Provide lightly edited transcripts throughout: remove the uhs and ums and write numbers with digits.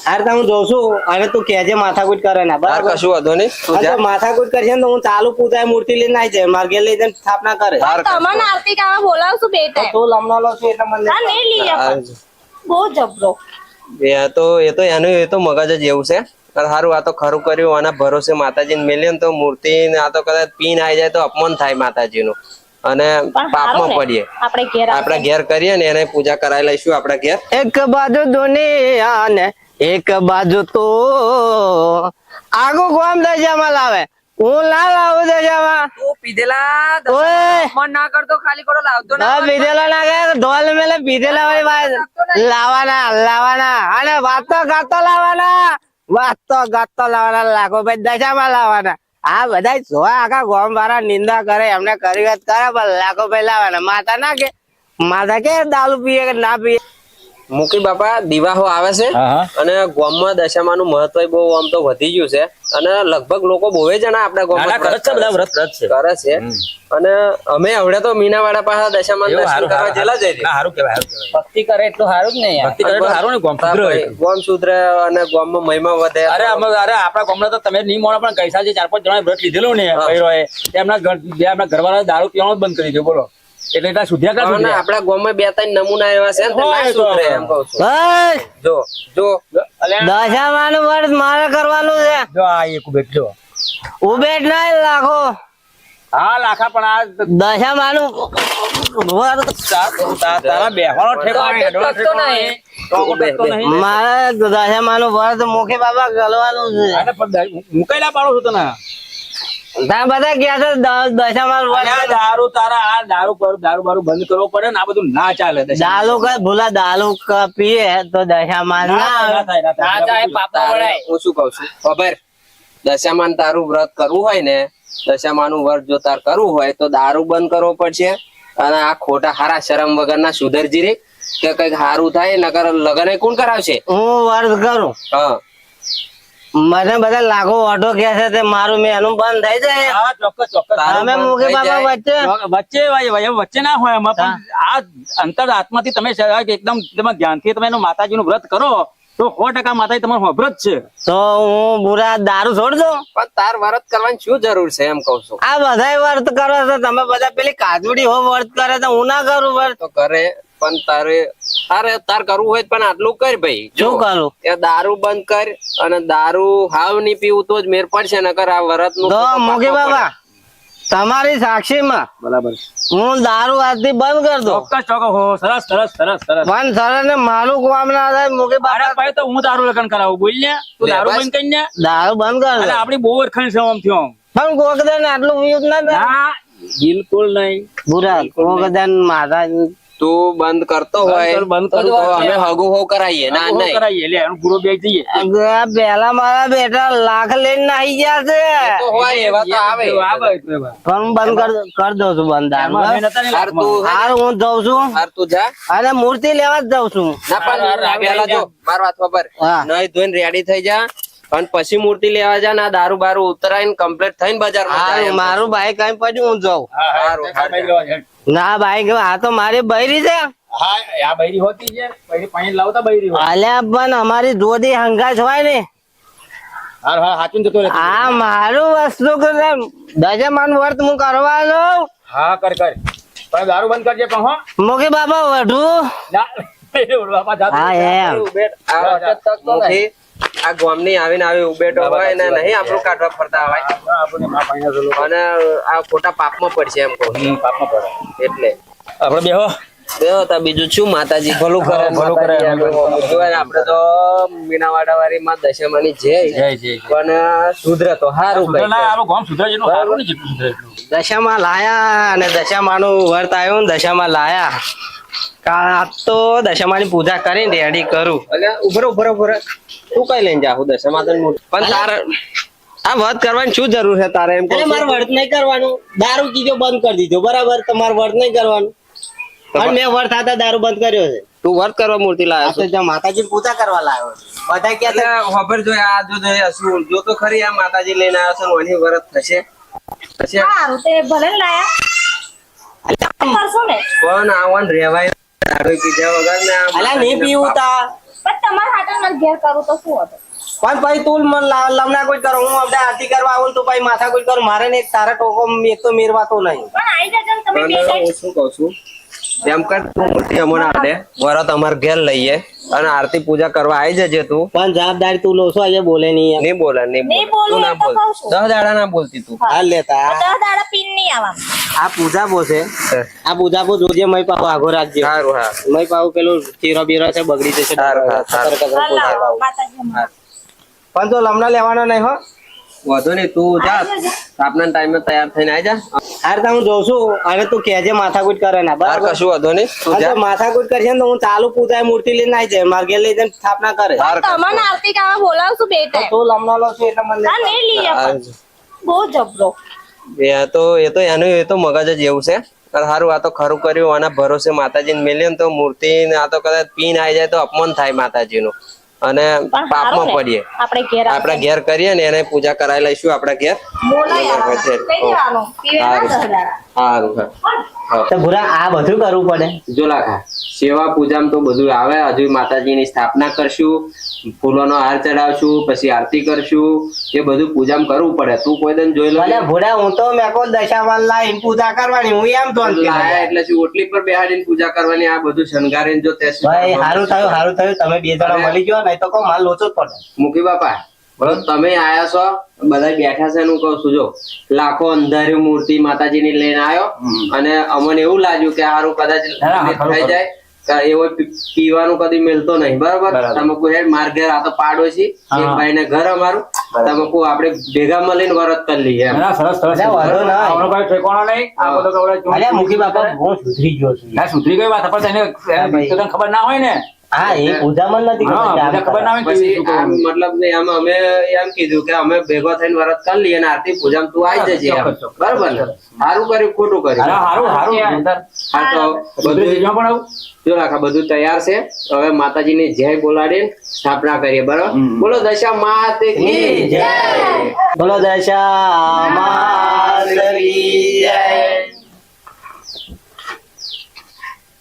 અરે તો હું જોઉં છું અને તું કેજે માથાકૂટ કરે ના બરાબર કશું વાંધો નહીં તું જા. માથાકૂટ કરશે ને તો હું ચાલુ પૂજાય મૂર્તિ લઈને આવી જાય માર્ગે લઈ જઈને સ્થાપના કરે તમને આરતી કામાં બોલાવશું બે ટાઈમ તું લમણાલો છું એટલે મને હા નહીં લઈ આપો બહુ જબરો એ તો એનું એ તો મગજ જ એવું છે સારું આ તો ખરું કર્યું આના ભરોસે માતાજીને મેલ્યો ને તો મૂર્તિ આ તો કદાચ પીન આવી જાય તો અપમાન થાય માતાજીનું અને પાપમાં પડીએ આપણે ઘેર કરીએ ને એને પૂજા કરાવી લઈશું આપણા ઘેર એક બાજુ દુનિયા ને એક બાજુ તો આગુ કોમ દશામાં લાવે હું ના લાવું દશામાં તું પીધેલા ઓય મન ના કરતો ખાલી ખોટો લાવતો ના પીધેલા ના કે ઢોલ મેલે પીધેલા વાળી વાત લાવવાના અને વાત તો ગાતો લાવવાના લાખો ભાઈ દશામાં લાવવાના આ બધા જોવા આખા ગોમ વાળા નિંદા કરે એમને કરી વાત કરે પણ લાખો ભાઈ લાવવાના માતા કે દારૂ પીએ કે ના પીએ મુકી બાપા દિવાહો આવે છે અને ગામમાં દશામાનું મહત્વ બહુ આમ તો વધી ગયું છે અને લગભગ લોકો બહુ જણા આપણા ગામમાં કરે છે અને અમે હવડે તો મીનાવાડા પાસે દશામાન દર્શન કરવા જેલા જઈએ ભક્તિ કરે એટલું સારું જ નહીં ભક્તિ કરે એટલું સારું ને ગામ સુધરે અને ગામમાં મહિમા વધે અરે આપણા ગામમાં તો તમે નહીં મોડા પણ કૈસા જે 4-5 જણા વ્રત લીધેલું ને એમના ઘરવાળા દારૂ પીવાનું બંધ કરી દીધું બોલો એટલે એટલા સુધ્યા આપણા ગામમાં 2-3 નમૂના એવા છે એમ કહું છું જો દશામાનું વર્ત મારે કરવાનું છે જો આ એક ઉભેટ જો ઉભેટ ના લાખો હા લાખા પણ આ દશામાનું વર્ત તારા બેહવાનો ઠેકાણો મારે દશામાનું વર્ત મુખી બાબા ગલવાનું છે મુકાયેલા પાડો છો તને બધા ગયા છે દશામાન દારૂ તારા આ દારૂ બારૂ બંધ કરવો પડે ને આ બધું ના ચાલે દારૂ પીએ તો દશામાન હું શું કઉ છું ખબર દશામાન તારું વ્રત કરવું હોય ને દશામાનું વ્રત જો તાર કરવું હોય તો દારૂ બંધ કરવો પડશે અને આ ખોટા હારા શરમ વગરના સુધરજી રે કે કઈક હારું થાય નકર લગન કોણ કરાવશે હું વર્ત કરું હા મને બધા લાખો ઓટો કે છે તે મારું મેં એનું બંધ થઈ જાય ચોક્કસ અમે મુખી બાબા વચ્ચે ના હોય એમાં પણ આ અંતર આત્માથી તમે એકદમ ધ્યાનથી તમે એનું માતાજીનું વ્રત કરો તો 100% માતાજી તમારું વ્રત છે તો હું બુરા દારૂ છોડ દો પણ તાર વ્રત કરવાની શું જરૂર છે એમ કઉ છું આ બધા વર્ત કરો છો તમે બધા પેલી કાજુડી હો વર્ત કરે તો હું ના કરું વર્ત તો કરે પણ તાર કરવું હોય પણ આટલું કર ભાઈ શું કરું ત્યાં દારૂ બંધ કર અને દારૂ હાવ નહીં પીવું તો જ મેર પડશે નકર આ વ્રત નું મોગી બાબા તમારી સાક્ષીમાં બરાબર હું દારૂ આજથી બંધ કરી દઉં ચોક્કસ સરસ પણ સરસ ને મારું કામ ના થાય મોગી બાબા ભાઈ તો હું દારૂ લગન કરાવું બોલ ને તું દારૂ બંધ કરી ને દારૂ બંધ કર દો આપડી બહુ અરખાણ છે આમ થયો પણ કોકદન આટલું યુઝ ના થાય બિલકુલ નહીં બુરા કોકદન માતા તું બંધ કરતો હોય અમે હગુ હો કરાવીએ ના નહીં કરાવીએ લે એનું પૂરો બેગ જઈએ પેલા મારા બેટા લાખ લઈને નાઈ ગયા છે તો હોય એવા તો આવે પણ બંધ કર દઉં છું બંધ દારૂ હું જઉં છું તું જા અને મૂર્તિ લેવા જ જાઉં છું ના પણ પેલા જો માર વાત ખબર નહીં ધોઈને રેડી થઈ જા અને પછી મૂર્તિ લેવા જા ના દારૂ બારૂ ઉતરાઈને કમ્પ્લીટ થઈને બજારમાં મારું બાઈક કઈ પછી હું જાઉં ના બાઈક આ તો મારી બૈરી છે અલ્યા પણ અમારી જોડી હંગાશ હોય ને આ મારું વસ્તુ દશામાન વર્ત હું કરવાનો દારૂ બંધ કરજે પણ હો મોકી બાબા વઢુ હા એમ આ ગામની આવીને આવી ઉભેટો હોય ને નહીં આપણું કાઢવા ફરતા હોય અને આ ખોટા પાપમાં પડશે એમ કહું એટલે આપડે બેહો બીજું શું માતાજી ભલું કરે આપડે તો મીનાવાડા વાળી માં દશામાની જય પણ સુધરે તો સારું દશામાં લાયા અને દશામાનું વર્ત આવ્યું ને દશામાં લાયા તો દશામાની પૂજા કરીને રેડી કરું એટલે ઉભર તું કઈ લઈને જાહું દશામાં પણ તાર આ વર્ત કરવાની શું જરૂર છે તારે એમ મારે વર્ત નહીં કરવાનું દારૂ કીધો બંધ કરી દીધો બરાબર તમારે વર્ત નહીં કરવાનું અને મેં વર્ત હતા દારૂ બંધ કર્યો છે તું વર્ત કરવા મૂર્તિ લાવ્યો માતાજી પૂજા કરવા લાવ્યો બધા ક્યાં ખબર જો આ જો તો ખરી આ માતાજી લઈને આવ્યો છે એની વ્રત થશે ભલે લાયા પણ આવન રેવાય દારૂ પીધા વગર ને નહીં પીવું તા પણ તમારા હાટે મને ઘેર કરું તો શું હતું? પણ ભાઈ તું લમણા કોઈ કરો, હું આપણે આરતી કરવા આવું ને તો ભાઈ માથા કોઈ કરું, મારે ને તારા ટોકો એક તો મેરવાતો નહીં. પણ આઈ જજો ને તમે બે અને ટાઈમ. હું શું કહું છું, એમ કર તું મોટી અમોને આડે વરત અમાર ઘેર લઈએ અને આરતી પૂજા કરવા આવી જજે તું. પણ જવાબદારી તું લો છો આજે બોલે નહીં નહીં બોલે નહીં નહીં બોલે. તું બોલું ના એમ તો બોલ, કહું છું. 10 દાડા ના બોલતી તું. હાલ લેતા 10 દાડા પીન નહીં આવવાનું. આ પૂજા બો છે, આ પૂજા બો જોજે મય પાવ આગો રાખજે. સારું હા મય પાવ પેલું ચીરો બીરો છે બગડી જશે. સારું, હા, સારું. સતર્ક હાલ પૂજા લાવો, પાવ. માતાજી અમારા. પણ તો લમણા લેવાનો નહીં હો. વાંધો નહીં, તું જા આવી જજે. આપના ટાઈમે તૈયાર થઈને આવી જા. હાર તો હું જોઉં છું અને તું કહેજે માથાકૂટ કરે ના તાર બરાબર. કશું વાંધો નહીં, તું અને જા. જો માથાકૂટ કરશે ને તો હું ચાલુ પૂજા મૂર્તિ લઈને આવી જાય માર્ગે લઈ જઈને સ્થાપના કરે. તાર તમને આરતી ગાવા બોલાવશું બે તો ટાઈમ. તું લમણા લો છું એટલે મને હા નહીં લઈએ પણ. બહુ જબરો. એ તો એનું એ તો મગજ જ એવું છે. સારું, આ તો ખરું કર્યું, આના ભરોસે માતાજીને મેલ્યો ને તો મૂર્તિ આ તો કદાચ પીન આવી જાય તો અપમાન થાય માતાજીનું અને પણ પાપમાં હારું ને, પડીએ. આપણે ઘેર આપણે ઘેર કરીએ ને એને પૂજા કરાવી લઈશું આપણા ઘેર. બોલાય આવવાનું. ઘેર. કઈ દેવાનું? પીવે ના 10 દાડા. સારું હા. તો ભૂરા આ બધું કરવું પડે. જો લાખા સેવા પૂજામાં તો બધું આવે. હજુ માતાજીની સ્થાપના કરશું, ફૂલોનો હાર ચડાવશું, પછી આરતી કરશું, એ બધું પૂજામાં કરવું પડે. તું કોઈ દિન જોઈ લો ભલે ભૂરા હું તો મેં કોઈ દશામાન લાઈન પૂજા કરવાની હું એમ તો લાયા એટલે શું ઓટલી પર બેહાડીને પૂજા કરવાની, આ બધું શણગારીને જો તે ભાઈ સારું થયું તમે બે જણા મળી ગયો નહીં તો કોઈ માલ લોચો જ પડે. મૂકી બાપા બરોબર, તમે આયા છો બધા બેઠા છે એનું કહું છું. જો લાખો અંધારી મૂર્તિ માતાજીની લઈને આવ્યો અને અમને એવું લાગ્યું કે સારું કદાચ થઈ જાય કે એવો પીવાનું કદી મળતો નહીં. બરોબર, તમે કોઈ માર ઘેર આ તો પાડોશી એક ભાઈ ને ઘર અમારું, તમે કોઈ આપણે ભેગા મળીને વરત કરી લઈએ એમ. ના, સરસ સરસ. અરે વાંધો ના. આવવાનો કોઈ ઠેકાણો નહીં. આ બધો કવડે અરે મુખી બાપા હું સુધરી ગયો છું. ના, સુધરી ગઈ વાત પણ એને તને ખબર ના હોય ને. હા એ પૂજામાં નથી હા, ખબર કે આમ પૂજા ખબર ના હોય પછી કે આમ મતલબ એમ અમે એમ કીધું કે અમે ભેગો થઈને વરત કરી લઈએ અને આરતી પૂજામાં તું આવી જજે એમ. ચોક્કસ, ચોક્કસ. બરોબર ને? સારું કર્યું ખોટું કર્યું? અરે હારું હારું. હા તો બધું બધું જગ્યામાં પણ આવું. જો રાખા બધું તૈયાર છે. હવે માતાજીની જય બોલાડીને સ્થાપના કરીએ. બરોબર, બોલો દશા માત કી જય. બોલો દશા માતરી જય.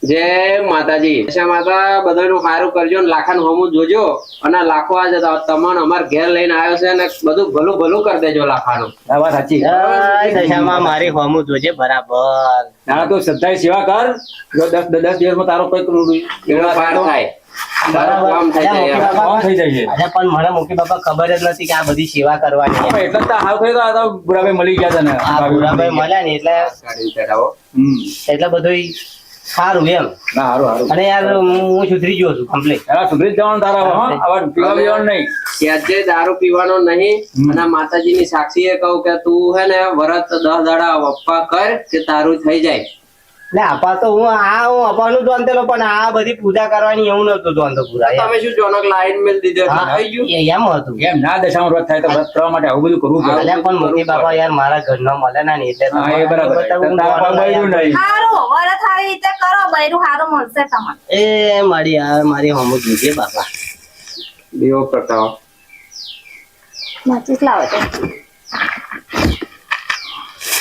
જય માતાજી. દશા માતા બધાનું સારું કરજો ને લાખાનું હમું જોજો અને લાખો આ જતા તમને અમાર ઘેર લઈને આવ્યો છે અને બધું ભલું ભલું કરી દેજો લાખાનું. આ વાત સાચી. જય દશામાં મારી હોમું જોજે બરાબર. ના તો શ્રદ્ધાએ સેવા કર. જો 10 દિવસમાં તારો કોઈ એનો પાર થાય. બરાબર. કામ થઈ અરે જાય મુખી એમ. બાપા કામ થઈ જાય છે. અરે પણ મને મુખી બાપા ખબર જ નથી કે આ બધી સેવા કરવાની છે. એટલે જ તો હાવ થયો તો આ તો બુરાભાઈ મળી ગયા તને. આ ભૂરાભાઈ મળ્યા ને એટલે ગાડીને ચડાવો. એટલે બધું સારું એમ. ના હારું હારું. અને યાર હું સુધરી ગયો છું કમ્પ્લીટ. એલા સુધરી જ જવાનું તારા હવે, હો. હવે પીવા પીવાનું નહીં. સહેજે દારૂ પીવાનો નહીં અને માતાજીની સાક્ષીએ કહું કે તું હે ને વરત 10 દાડા વપ્પા કર કે તારું થઈ જાય. ને આપા તો હું અપાનું જાણતેલો પણ આ બધી પૂજા કરવાની એવું નતું જાણતો પૂરા એમ. તમે શું જોનક લાઈન મેલ દીધો એટલે હા, થઈ ગયું. એમ હતું. એમ ના દશામાં વ્રત થાય તો વ્રત કરવા માટે આવું બધું કરવું પડે. અલ્યા પણ મોટી બાપા યાર મારા ઘરનો મળે ના ને એટલે તો હા, એ બરાબર. બતાવું તારા પર મળ્યું નહીં. હારું વરત સારી રીતે કરો બૈરું હારું મળશે તમને. એ મારી યાર મારી હોમું જોજે બાપા. દીવો પ્રગટાવો. માચીસ લાવો તો.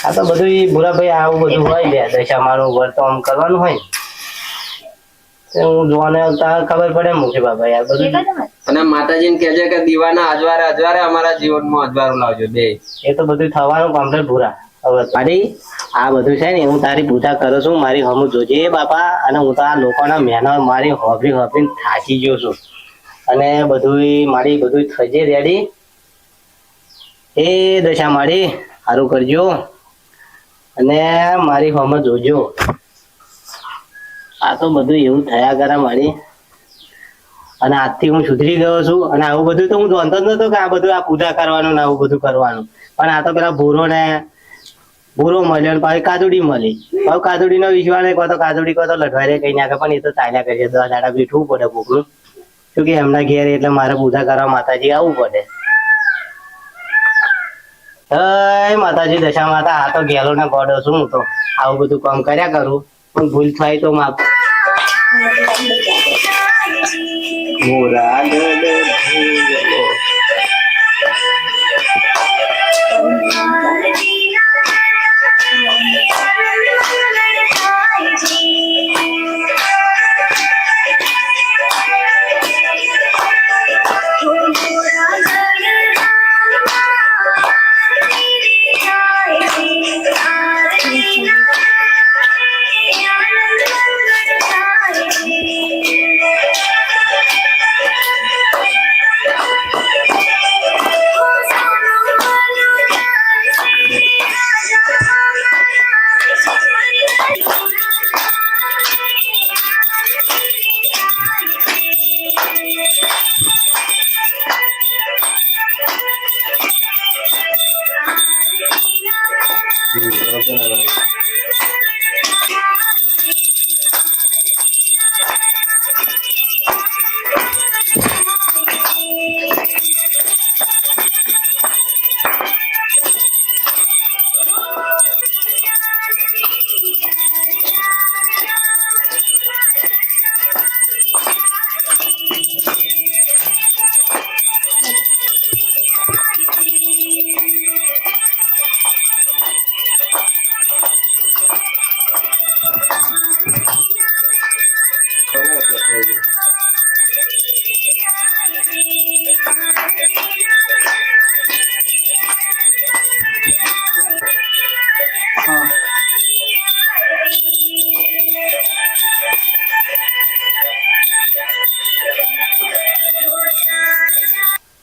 આ તો બધું ઈ ભૂરાભાઈ આવું બધું હોય લે દશામાનું વર્ત આમ કરવાનું હોય ને. તે હું જોવાને તાર ખબર પડે મુખી બાપા યાર બધું. એક જ મિનિટ. અને માતાજીને કહેજે કે દીવાના અજવારે અજવારે અમારા જીવનમાં અજવાળું લાવજો બે. એ તો બધું થવાનું કમ્પ્લીટ ભૂરા. હવે પાડી આ બધું છે ને હું તારી પૂજા કરું છું મારી હમું જોજે બાપા. અને હું તો આ લોકોના મહેનત મારી હોભરી થાકી ગયો છું અને બધું મારી બધું થજે રેડી. એ દશા મારી સારું કરજો અને મારી હોમ જોજો. આ તો બધું એવું થયા કરે મારી. અને આજથી હું સુધરી ગયો છું અને આવું બધું તો હું જાણતો જ નતો કે આ બધું આ પૂજા કરવાનું ને આવું બધું કરવાનું. પણ આ તો પેલા ભૂરો મળ્યો ને પાછી કાજુડી મળી. હવે કાજુડી નો વિશ્વાસ કહો તો કાજુડી કહો તો લઢવારે કઈ નાખે પણ એ તો ચાલ્યા કરે છે. 10 દાડા બેઠવું પડે ભૂખનું શું કે એમના ઘેર એટલે મારે પૂજા કરવા માતાજી આવવું પડે. હે માતાજી દશા માતા આ તો ગેલો ને ગોડો છું હું તો આવું બધું કામ કર્યા કરું પણ ભૂલ થાય તો માફ.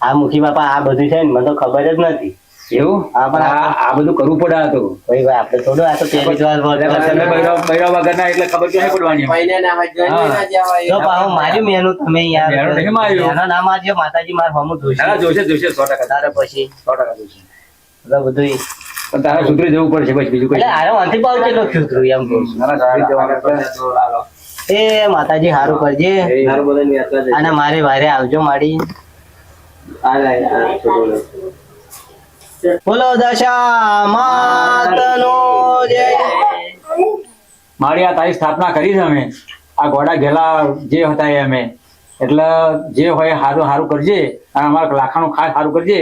આ મુખી બાપા આ બધું છે ને મને તો ખબર જ નથી. એવું હા, પણ આ બધું કરવું પડે હતું. ભાઈ આપણે થોડું આ તો પહેલી જ વાર તમે બૈરા વગરના એટલે ખબર ક્યાં પડવાની તો પાહો માર્યું મેનું તમે યાર. મેનું નહીં માર્યું. મેનો ના મારજો માતાજી માર હમું જોઈશે. ના, જોશે 100%. તારે પછી 100% જોશે. બધા બધું પણ તારે સુધરી જવું પડશે બસ, બીજું કઈ એટલે હારે વાંથી પાવ કેટલો ખીતરું એમ કહું છું. સુધરી જવાનું એટલે એ માતાજી હારું કરજે અને મારે વારે આવજો માડી. બોલો દશા માતનો જય. મારી આ તારી સ્થાપના કરી છે અમે. આ ઘોડા ઘેલા જે હતા એ અમે, એટલે જે હોય સારું સારું કરજે, અને અમારા લાખાનું ખાસ સારું કરજે,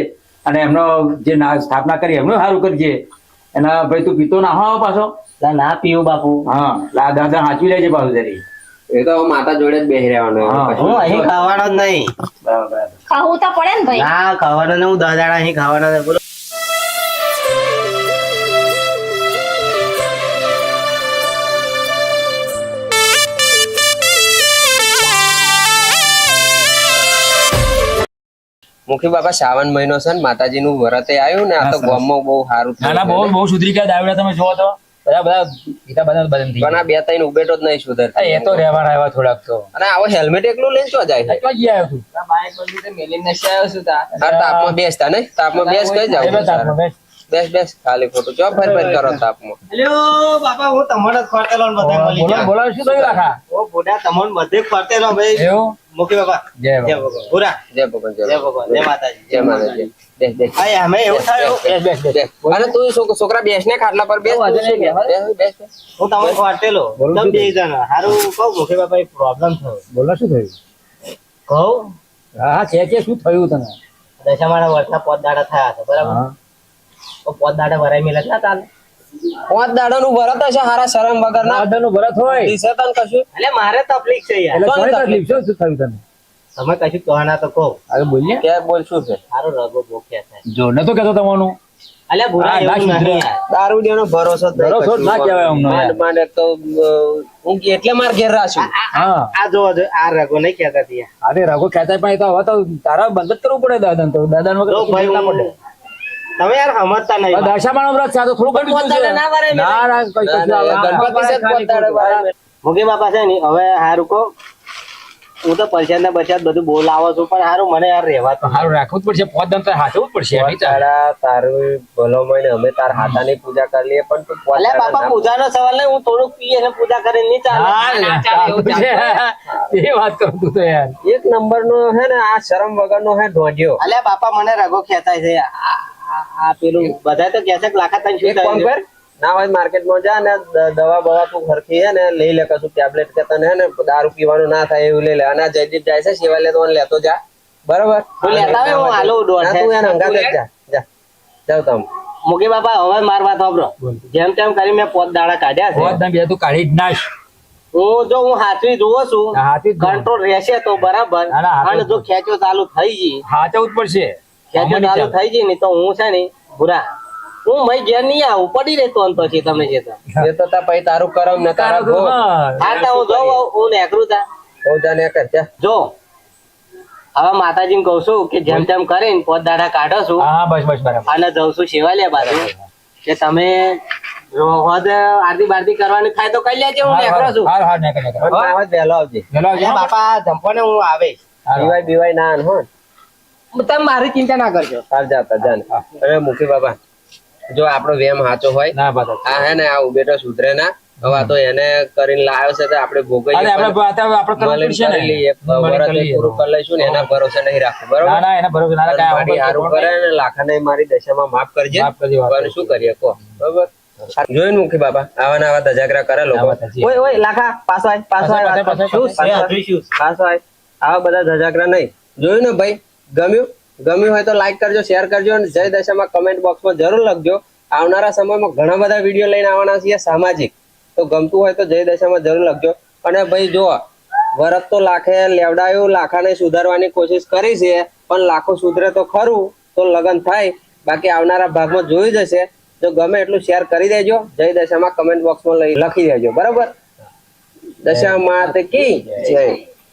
અને એમનો જે સ્થાપના કરી એમનું સારું કરજે. એના ભાઈ તું પીતો ના હો પાછો. ના પીવું બાપુ. હા, દાદા સાચવી લેજે પાછું જરી. એ તો માતા જોડે જ બેસી રહેવાનું. હા. હું અહીં ખાવાનો જ નહીં. બરાબર. ખાવું તો પડે ને ભાઈ. ના ખાવાનો ને હું 10 દાડા અહીં ખાવાનો નહીં. બોલો મુખી બાપા શ્રાવણ મહિનો છે ને માતાજી નું વ્રતે આવ્યું ને આ તો ગામમાં બહુ સારું ના ના, બહુ બહુ સુધરી ગયા દાવડા. તમે જોવો તો બધા ગીતા બધા બદલ થઈ પણ આ બે ત્રણ ઉભેટો જ નહીં સુધર. એ તો રહેવાના આવ્યા થોડાક તો. અને આવો હેલ્મેટ એકલું લઈને ચો જાય છે? તો જ આવ્યો તું. આ તાપમાં બેસતા નહીં? તાપમાં બેસ કઈ જાવ? બેસ બેસ, ખાલી ખોટું ચો ફર ફર કરો તાપમાં. હેલો બાપા, હું તમને જ ફરતેલો ને બધે મળી બોલો ગયા. બોલો, શું થયું રાખા? ઓ બોડા તમને બધે ફરતેલો ભાઈ. એવું? મુખી બાપા જય જય બાબા. ભગવાન. પૂરા જય ભગવાન, જય જય ભગવાન. ભગવાન, જય માતાજી. જય માતાજી. બેસ બેસ આ અમે એવું થયું. બેસ બેસ બેસ. બેસ. અને તું છોકરા બેસ ને ખાટલા પર બેસ. વાંધો નહીં, બેસ બેસ બેસ. હું તમને ફરતેલો. બોલો તમે શું બે જણા હારું કહું મુખી બાપા એક પ્રોબ્લેમ થયો. બોલો શું થયું? કહું હા, કે શું થયું તને? દશામાના વર્ષના 5 દાડા થયા હતા બરાબર. હા. તો 5 દાડા ભરાઈ મેલા ના ચાલે. 5 દાડાનું વ્રત હશે હારા શરમ વગર ના. દાદાનું ભરત હોય દિશે તને કશું એટલે મારે તકલીફ છે યાર. એટલે કોની કોની તકલીફ? તકલીફ? શું થયું તને? તમે કશું કહેવાના તો કહો. હવે બોલીએ. કે બોલ શું છે? સારો રગો બોખ્યા થાય. જો નતો કેતો તમારું. અલ્યા ભૂરા હા, એવું ના નહીં સુધરે. યાર. દારૂડિયાનો ભરોસો જ નહીં ભરોસો જ કશું. ના કહેવાય અમને યાર. માંડ માંડ એક તો હું એટલે માર ઘેર રાખ્યું. હા. આ જો આ રગો નહીં કહેતા ત્યાં. અરે રઘુ કહેતા પણ એ તો હવે તો તારા બંધ જ કરવું પડે દાદા તો. દાદા જો ભાઈ ના પડે. તમે યાર સમજતા નહીં. દશામાનો વ્રત છે આ તો થોડું ઘણું પોત દાડા ના વરાય ના ના કઈ ના, કશું ના, આવે. ગણપતિ છે જ પોત દાડા વરાય. મુખી બાપા છે ને હવે હારું કહો. હું તો પરસાદ ને બરસાદ બધું બોલાવો છું પણ હારું મને યાર રહેવાતું હારું રાખવું જ પડશે. પોત દમ તો હાચવું જ પડશે. પોત દાડા તારું ભલો મળે અમે તાર હાથાની પૂજા કરી લઈએ પણ તું પોત અલ્યા દાડા બાપા ના- પૂજાનો સવાલ નહીં. હું થોડુંક પી અને પૂજા કરીને નહીં ચાલે. ના ચાલે એવું ચાલે. એ વાત કરું તું તો યાર. એક નંબર નો હે ને આ શરમ વગર નો હે ઢોઢિયો. અલ્યા બાપા મને રગો ખેંચાય છે. આ પેલું બધા તો કહે છે કે લાખા તને શું એક કામ થાય કર ના હોય માર્કેટમાં જા ને દવા બવા તું ખરખી હે ને લઈ લે કશું ટેબ્લેટ કે તને હે ને દારૂ પીવાનું ના થાય એવું લઈ લે. અને આ જયદીપ જાય છે સેવા લે તો લેતો જા બરાબર. તું લેતા આવે હું હાલો દોઢ ના, તું એને હંગાત જ જા જા જાવ તમે. મુખી બાપા હવે માર વાત સાંભળો. જેમ તેમ કરી મેં 5 દાડા કાઢ્યા છે. પોત દમ બે તું કાઢી જ નાખ. હું હાથવી જોઉં છું હાથી જ જોઉં. કંટ્રોલ રહેશે તો બરાબર. ના, ના, હાથવી અને જ જો ખેંચો ચાલુ થઈ ગઈ હાચવું જ પડશે. ખેંચો ચાલુ થઈ ગઈ ને તો હું છે ને ભૂરા હું મય ઘેર નહીં આવું પડી રહેતો ને પછી તમે છે તો. એ તો તા પછી તારું કરમ ને તારા ભોગ. હા તો હું જાઉં હું નેકરું તા હો જા ને કર જા. જો હવે માતાજીને કહું છું કે જેમ તેમ કરીને 5 દાડા કાઢો છું હા બસ બસ બરાબર. અને જઉં છું શિવાલય બાજુ કે તમે હોદ આરતી બારતી કરવાની થાય તો કરી લેજે. હું નેકરો છું. હાર હાર નેકર નેકર. ના હોય તો વહેલો આવજે. ચલો આવજો. અલ્યા બાપા જંપો ને હું આવે. બીવાય બીવાય ના આન હો. તમે મારી ચિંતા ના કરજો. હાલ જાતા જા ને. હવે મુખી બાબા જો આપણો વેમ સાચો હોય ના બાબા. આ હે ને આ ઉભેટો સુધરે ના. હવે આ તો એને કરીને લાવ્યો છે તો આપણે ભોગવીએ અરે આપણે પણ આપણે કરવું મળીને પડશે કરી ને. લઈએ. મળીને વરસ કરી એક લઈએ. પૂરું કરી લઈશું ને એના ભરોસે નહીં રાખવું ના બરોબર. ના એના બરોબર ના અને મારી હારું કરે ને લાખાને મારી દશામાં માફ કરજે. માફ કરજે, માફ પણ શું કરીએ કહો બરોબર. જોઈને મુખી બાબા આવા ને આવા ધજાગરા કરે લોકો. આ વાત સાચી. ઓય ઓય લાખા પાછો આય પાછો આય પાછો, પાછો, શું પાછો. પાછો પાછો આય. આવા બધા ધજાગરા નહીં. જોયું ને ભાઈ ગમ્યું હોય તો લાઈક કરજો શેર કરજો અને જય દશામાં કમેન્ટ બોક્સમાં જરૂર લખજો. આવનારા સમયમાં ઘણા બધા વિડીયો લઈને આવવાના છીએ સામાજિક. તો ગમતું હોય તો જય દશામાં જરૂર લખજો. અને ભાઈ જો વરત તો લાખે લેવડાયું લાખાને સુધારવાની કોશિશ કરી છે પણ લાખો સુધરે તો ખરું તો લગન થાય. બાકી આવનારા ભાગમાં જોઈ જશે. જો ગમે એટલું શેર કરી દેજો. જય દશામાં કમેન્ટ બોક્સમાં લખી દેજો બરાબર. દશા માત કી જય.